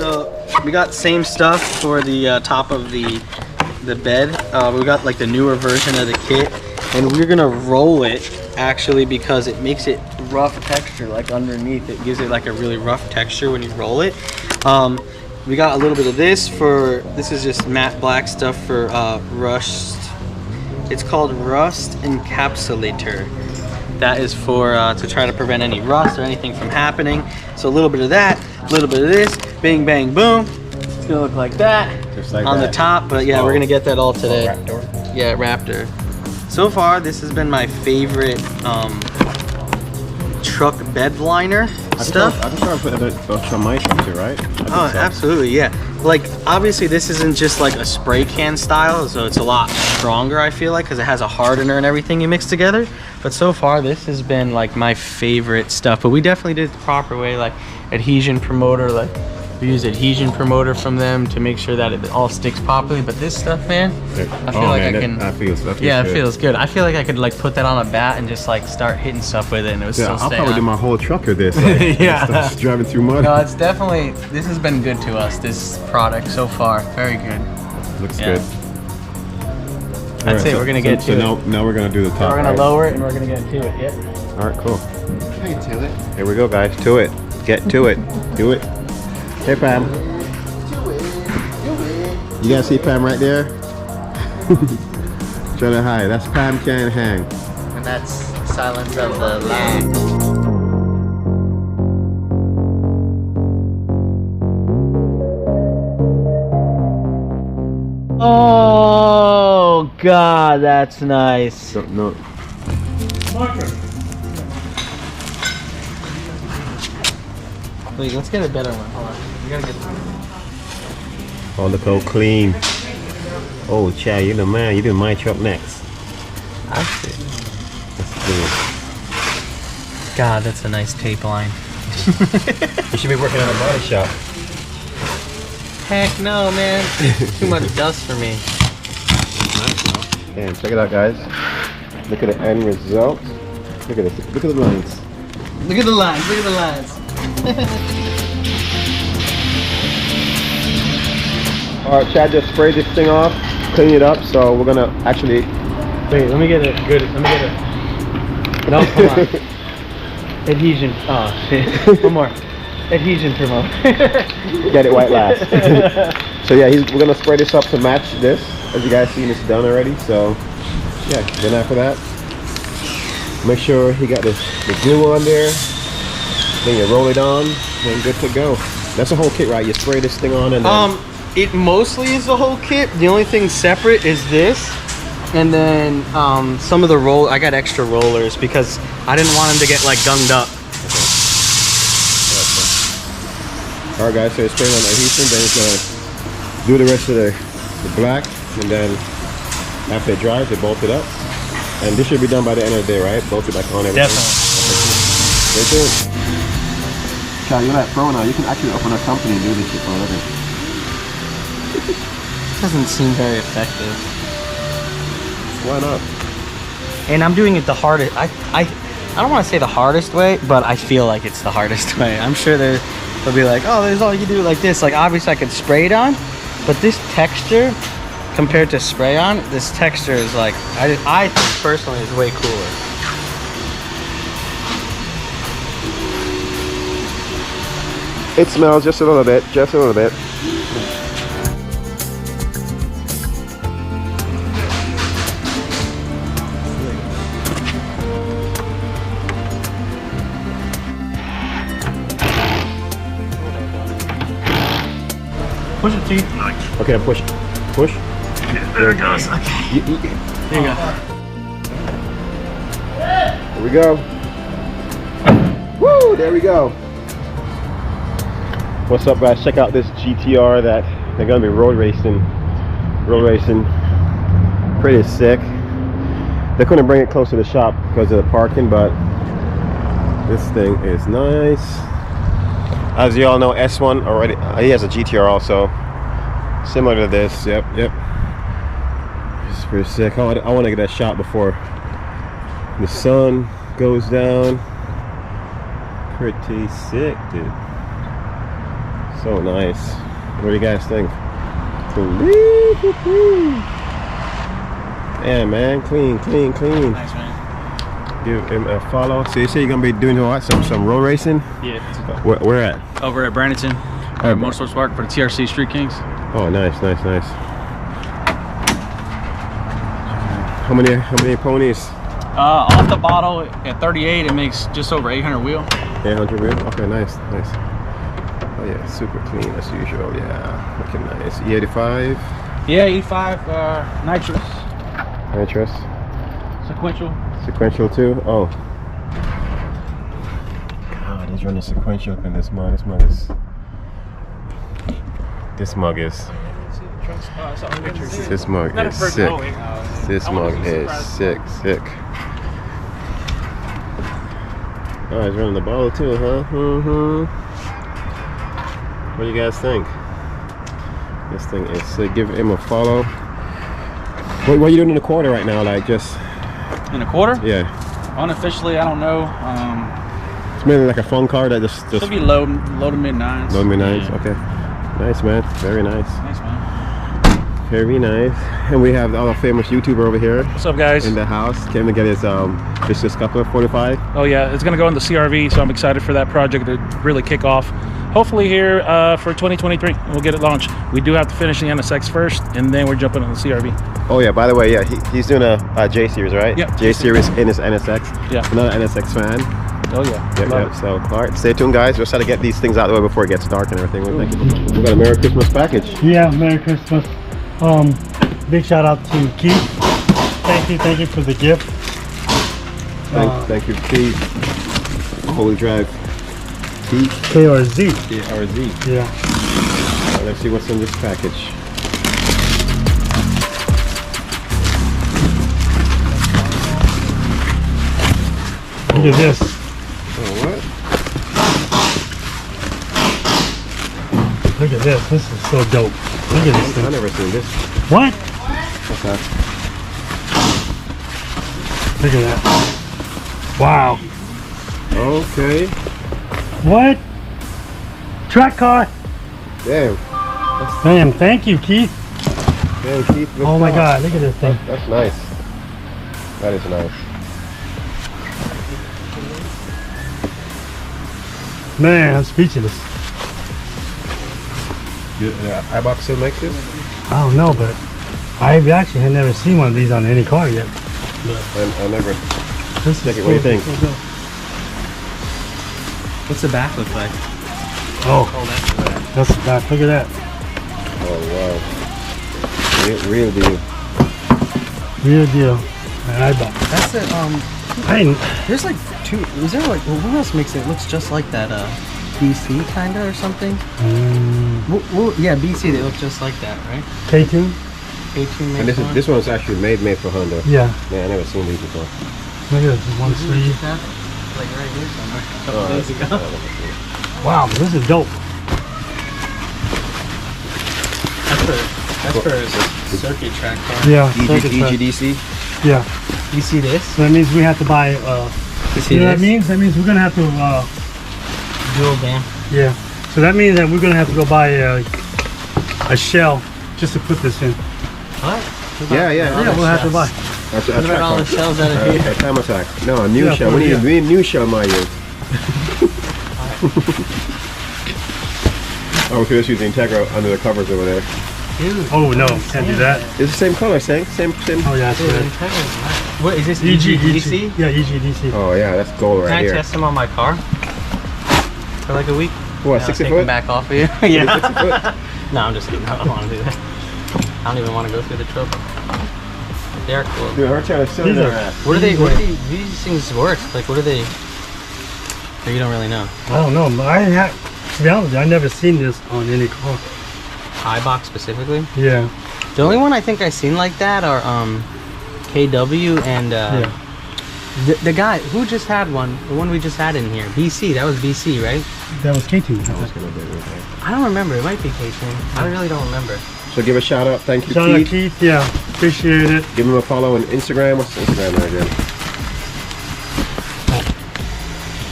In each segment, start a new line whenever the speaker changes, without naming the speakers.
So we got same stuff for the top of the bed. We got like the newer version of the kit, and we're gonna roll it actually because it makes it rough texture. Like underneath, it gives it like a really rough texture when you roll it. We got a little bit of this is just matte black stuff for rust. It's called Rust Encapsulator. That is for to try to prevent any rust or anything from happening. So a little bit of that, a little bit of this, bing bang boom. It's gonna look like that, just like on the top. But yeah, we're gonna get that all today. Raptor. Yeah, Raptor. So far, this has been my favorite truck bed liner stuff.
I just started putting those on my truck too, right?
Oh, absolutely, yeah. Like, obviously, this isn't just like a spray can style, so it's a lot stronger, I feel like, because it has a hardener and everything you mix together. But so far, this has been like my favorite stuff. But we definitely did it the proper way, like adhesion promoter. Like, we used adhesion promoter from them to make sure that it all sticks properly. But this stuff, man, I feel like I can. That feels good. Yeah, it feels good. I feel like I could like put that on a bat and just like start hitting stuff with it, and it was still staying on. I'll probably do
my whole truck with this. Like,
yeah,
driving through mud.
No, it's definitely. This has been good to us. This product so far, very good.
Looks good.
That's it. We're gonna get to it.
Now we're gonna do the top.
We're gonna lower it and we're gonna get to it. Yep.
All right, cool. To it. Here we go, guys. To it. Get to it. Do it. Hey, Pam. You guys see Pam right there? Try to hide. That's Pam Can't Hang.
And that's Silence of the Lambs. Oh God, that's nice.
No.
Wait, let's get a better one. Hold on. We gotta get one.
Oh, look how clean. Oh, Chad, you're the man. You do my truck next.
I see.
That's good.
God, that's a nice tape line.
You should be working at a body shop.
Heck no, man. Too much dust for me.
And check it out, guys. Look at the end result. Look at this. Look at the lines.
Look at the lines. Look at the lines.
Alright, Chad just sprayed this thing off, clean it up, so we're gonna actually...
Wait, let me get it good. Let me get it. No, come on. Adhesion. Oh, shit. One more. Adhesion promote.
Get it white last. So yeah, we're gonna spray this up to match this. As you guys seen, it's done already. So yeah, then after that, make sure you got the glue on there. Then you roll it on, then good to go. That's the whole kit, right? You spray this thing on and then...
It mostly is the whole kit. The only thing separate is this. And then some of the I got extra rollers because I didn't want them to get like gunged up.
Okay. Alright guys, so it's spraying on adhesion, then it's gonna do the rest of the black, and then after it dries, they bolt it up. And this should be done by the end of the day, right? Bolt it back on everything.
Definitely.
Stay tuned. Chad, you're not pro now. You can actually open a company and do this shit for a living.
Doesn't seem very effective.
Why not?
And I'm doing it the hardest. I don't want to say the hardest way, but I feel like it's the hardest way. I'm sure they'll be like, oh, there's all you do like this. Like obviously I could spray it on, but this texture compared to spray on, this texture is like I think personally is way cooler.
It smells just a little bit, just a little bit.
Push it, T.
Okay, push. Push.
There it goes. Okay. There you go.
Here we go. Woo! There we go. What's up, guys? Check out this GTR that they're gonna be road racing. Pretty sick. They couldn't bring it close to the shop because of the parking, but this thing is nice. As you all know, S1 already, he has a GTR also, similar to this. Yep. It's pretty sick. I want to get that shot before the sun goes down. Pretty sick, dude. So nice. What do you guys think? Yeah, man, clean.
Nice, man.
Give him a follow. So you say you're gonna be doing what? Some road racing?
Yeah.
Where at?
Over at Brandon, Motorsports Park for the TRC Street Kings.
Oh, nice. How many ponies?
Off the bottle at 38, it makes just over 800 wheel.
800 wheel. Okay, nice. Oh yeah, super clean as usual. Yeah, looking nice. E85.
Yeah, 85 nitrous.
Nitrous.
Sequential
too. Oh. God, he's running sequential in this mug. This mug is sick. This mug is sick. Oh, he's running the ball too, huh? What do you guys think? This thing is sick. Give him a follow. What are you doing in the quarter right now? Like just
in a quarter?
Yeah.
Unofficially, I don't know.
It's mainly like a fun car that just
should be low to mid nines.
Low to mid nines.
Yeah.
Okay. Nice, man. Very nice.
Thanks, man.
Very nice. And we have our famous YouTuber over here.
What's up, guys?
In the house. Came to get his just couple of 45.
Oh yeah, it's gonna go in the CRV, so I'm excited for that project to really kick off. Hopefully here for 2023, we'll get it launched. We do have to finish the NSX first, and then we're jumping on the CRV.
Oh yeah, by the way, yeah, he's doing a J series, right?
Yeah.
J series in his NSX.
Yeah.
Another NSX fan.
Oh yeah.
Yep. So all right, stay tuned, guys. We'll try to get these things out of the way before it gets dark and everything. We got a Merry Christmas package.
Yeah, Merry Christmas. Big shout out to Keith. Thank you for the gift.
Thank you, Keith. Holy Drive. Keith.
KRZ.
KRZ.
Yeah.
Let's see what's in this package.
Look at this.
Oh, what?
Look at this. This is so dope. Look at this
I've
thing.
never seen this.
What?
What's that?
Look at that. Wow.
Okay.
What? Track car.
Damn.
Damn, thank you, Keith.
Damn, Keith.
Oh my God, look at this thing.
That's nice. That is nice.
Man, I'm speechless.
iBox still makes this?
I don't know, but I actually had never seen one of these on any car yet.
I never.
This is
Check it, what do you think?
What's the back look like?
Oh, that's the back. Look at that.
Oh wow. Real deal.
Real deal. And I bought.
That's the
I didn't.
There's like two. Is there like what else makes it looks just like that? BC kinda or something? Well, yeah, BC. They look just like that, right?
K2?
K2
And this one's actually made for Honda.
Yeah.
Yeah, I never seen these before.
Look at this one sleeve.
Like right here somewhere. A couple days ago.
Wow, this is dope.
That's for a circuit track car.
Yeah. circuit track.
EGDC.
Yeah.
You see this?
So that means we have to buy.
You see
You know what
this?
that means? That means we're gonna have to.
Dual band.
Yeah. So that means that we're gonna have to go buy a shell just to put this in.
What?
Yeah.
Yeah, we'll have to buy.
What about all the shells out of here?
Time attack. No, a new
Yeah,
shell. We need a new shell, Mario. Oh, we could just use the Integra under the covers over there.
Dude.
Oh no, can't do that.
It's the same color, same.
Oh yeah, that's
Dude,
good.
Integra's nice. What is this?
EGDC? Yeah, EGDC.
Oh yeah, that's gold
Can
right
I
here.
test them on my car for like a week?
What,
I'll
60
take
foot?
them back off of you. Yeah.
60 foot?
No, I'm just kidding. I don't want to do that. I don't even want to go through the trouble. They're cool.
Dude, our trying to cylinder ass.
What do these things work? Like, what are they? Or you don't really know.
I don't know. But to be honest with you, I never seen this on any car.
iBox specifically.
Yeah.
The only one I think I've seen like that are KW and the guy who just had one. The one we just had in here. BC. That was BC, right?
That was K2.
I don't remember. It might be K2. I really don't remember.
So give a shout out. Thank you,
Shout out
Keith.
Keith. Yeah, appreciate it.
Give him a follow on Instagram. What's the Instagram there again?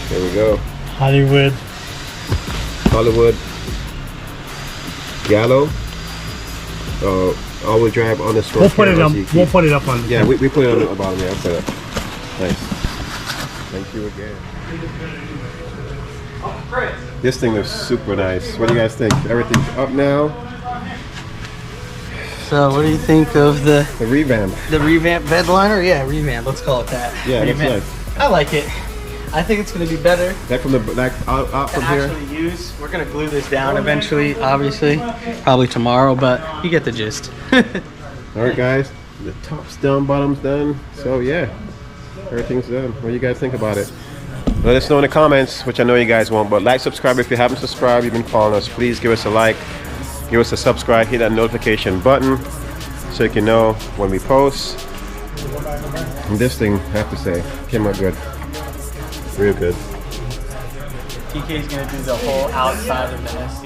There we go.
Hollywood.
Gallo. All-wheel drive underscore.
We'll put it up.
KRZ.
We'll put it up on.
Yeah, we put it on the bottom. Yeah, I'll put it up. Nice. Thank you again. This thing looks super nice. What do you guys think? Everything's up now.
So what do you think of the
revamp?
The revamp bed liner? Yeah, revamp. Let's call it that.
Yeah, that's
revamp.
nice.
I like it. I think it's going to be better.
That from the back out from here.
Actually use. We're going to glue this down eventually, obviously, probably tomorrow, but you get the gist.
All right, guys. The top's done, bottom's done. So yeah, everything's done. What do you guys think about it? Let us know in the comments, which I know you guys won't. But like, subscribe if you haven't subscribed. You've been following us. Please give us a like. Give us a subscribe, hit that notification button so you can know when we post. And this thing, I have to say, came out good. Real good.
TK's gonna do the whole outside of the SC.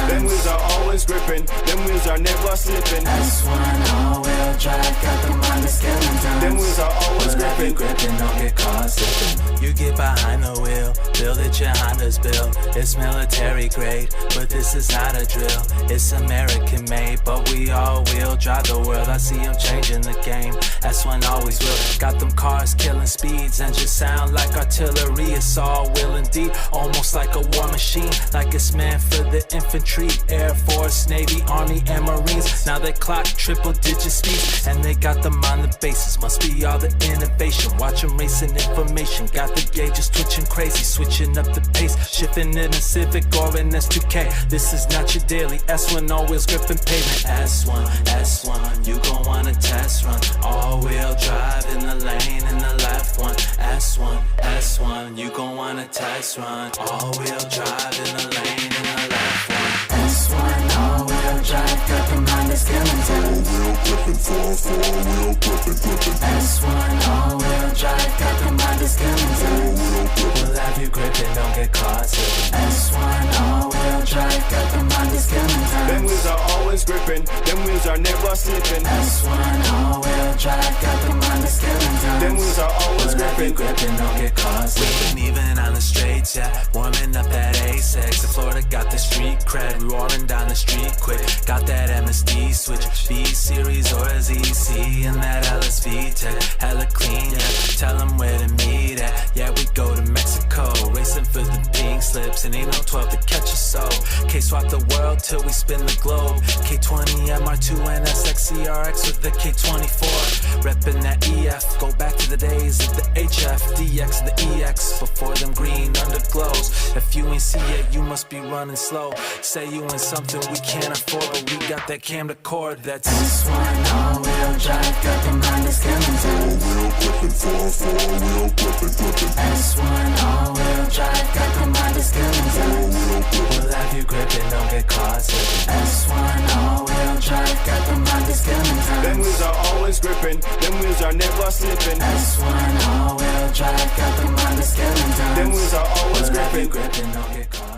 Them wheels are always gripping, them wheels are never slipping. S1 all-wheel drive, got the mind of skeleton. Them wheels are always gripping, don't get caught slipping. You get behind the wheel, build it your Honda's built. It's military grade, but this is not a drill. It's American made, but we all-wheel drive the world. I see them changing the game, S1 always will. Got them cars killing speeds and just sound like artillery. It's all will indeed, almost like a war machine, like it's meant for the infantry, Air Force, Navy, Army, and Marines. Now they clock triple-digit speeds, and they got them on the bases. Must be all the innovation. Watch them racing information. Got the gauges twitching crazy, switching up the pace, shifting in a Civic or an S2K. This is not your daily S1, all wheels gripping pavement. S1, S1, you gon' want a test run. All-wheel drive in the lane, in the left one. S1, S1, you gon' want a test run. All-wheel drive in the lane, in the left one. S1, all-wheel drive, got the mind of skeleton. All-wheel gripping, 4-4-wheel gripping. S1, all-wheel drive, got the mind of skeleton. We'll have you gripping, don't get caught slipping. S1, all-wheel drive, got the mind of skeleton. Them wheels are always gripping, them wheels are never slipping. S1, all-wheel drive, got the mind of skeleton. Them wheels are always gripping, don't get caught slipping. Even on the straights, yeah, warming up that A6. In Florida got the street cred, roaring down the street quick. Got that MSD switch, B-Series or a ZC, and that LSV tech, hella clean, yeah. Tell them where to meet at, yeah, we go to Mexico, racing for the pink slips, and ain't no 12 to catch us, so K-Swap the world till we spin the globe. K20, MR2, and SXCRX with the K24, reppin' that EF, go back to the days of the HF, DX, the EX, before them green underglows. If you ain't see it, you must be running slow. Say you in something we can't afford, but we got that cam to cord. That's S1, all-wheel drive, got the mind of skeleton. All-wheel gripping, 4-4-wheel gripping. S1, all-wheel drive, got the mind of skeleton. We'll have you gripping, don't get caught slipping. S1, all-wheel drive, got the mind of skeleton. Them wheels are always gripping, them wheels are never slipping. S1, all-wheel drive, got the mind of skeleton. Them wheels are always gripping, don't get caught.